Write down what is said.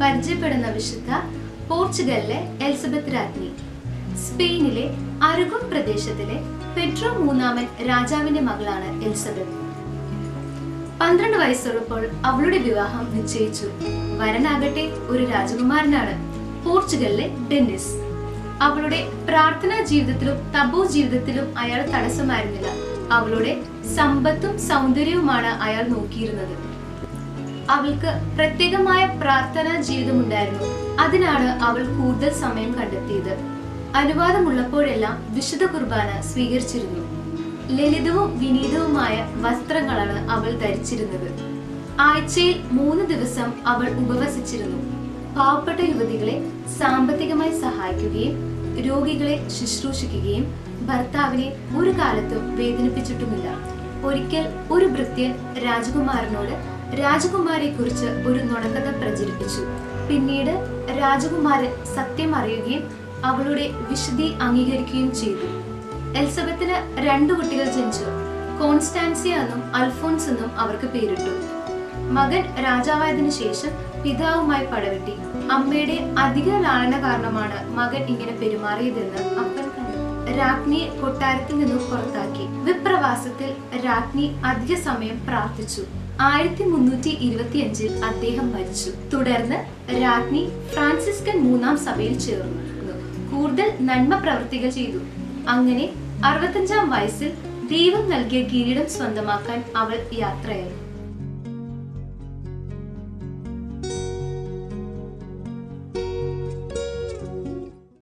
പരിചയപ്പെടുന്ന വിശുദ്ധ പോർച്ചുഗലിലെ എലിസബത്ത് രാജ്ഞി. സ്പെയിനിലെ അരുഗും പ്രദേശത്തിലെ പെട്രോ മൂന്നാമൻ രാജാവിന്റെ മകളാണ് എലിസബത്ത്. 12 വയസ്സുള്ളപ്പോൾ അവളുടെ വിവാഹം നിശ്ചയിച്ചു. വരനാകട്ടെ ഒരു രാജകുമാരനാണ്, പോർച്ചുഗലിലെ ഡെന്നിസ്. അവളുടെ പ്രാർത്ഥനാ ജീവിതത്തിലും തപോ ജീവിതത്തിലും അയാൾ തടസ്സമായിരുന്നില്ല. അവളുടെ സമ്പത്തും സൗന്ദര്യവുമാണ് അയാൾ നോക്കിയിരുന്നത്. അവൾക്ക് പ്രത്യേകമായ പ്രാർത്ഥനാ ജീവിതമുണ്ടായിരുന്നു. അതിനാണ് അവൾ കൂടുതൽ സമയം കണ്ടെത്തിയത്. അനുവാദമുള്ളപ്പോഴെല്ലാം വിശുദ്ധ കുർബാന സ്വീകരിച്ചിരുന്നു. ലളിതവും വിനീതവുമായ വസ്ത്രങ്ങളാണ് അവൾ ധരിച്ചിരുന്നത്. ആഴ്ചയിൽ 3 ദിവസം അവൾ ഉപവസിച്ചിരുന്നു. പാവപ്പെട്ട യുവതികളെ സാമ്പത്തികമായി സഹായിക്കുകയും രോഗികളെ ശുശ്രൂഷിക്കുകയും ഭർത്താവിനെ ഒരു കാലത്തും വേദനിപ്പിച്ചിട്ടുമില്ല. ഒരിക്കൽ ഒരു ഭൃത്യൻ രാജകുമാരനോട് രാജകുമാരിയെ കുറിച്ച് ഒരു നുണക്കഥ പ്രചരിപ്പിച്ചു. പിന്നീട് രാജകുമാരൻ സത്യം അറിയുകയും അവളുടെ വിശുദ്ധി അംഗീകരിക്കുകയും ചെയ്തു. എലിസബത്തിന് 2 കുട്ടികൾ ജനിച്ചു. കോൺസ്റ്റാൻസിയ എന്നും അൽഫോൺസ് എന്നും അവർക്ക് പേരിട്ടു. മകൻ രാജാവായതിനു ശേഷം പിതാവുമായി പടവെട്ടി. അമ്മയുടെ അധിക ലാളന കാരണമാണ് മകൻ ഇങ്ങനെ പെരുമാറിയതെന്ന് അപ്പൻ കണ്ടു. രാജ്ഞിയെ കൊട്ടാരത്തിൽ നിന്നും പുറത്താക്കി. വിപ്രവാസത്തിൽ രാജ്ഞി അധിക സമയം പ്രാർത്ഥിച്ചു. 1325 അദ്ദേഹം മരിച്ചു. തുടർന്ന് രാജ്ഞി ഫ്രാൻസിസ്കൻ 3-ാം സഭയിൽ ചേർന്നു. കൂടുതൽ നന്മ പ്രവർത്തികൾ ചെയ്തു. അങ്ങനെ 65-ാം വയസ്സിൽ ദൈവം നൽകിയ കിരീടം സ്വന്തമാക്കാൻ അവൾ യാത്രയായി.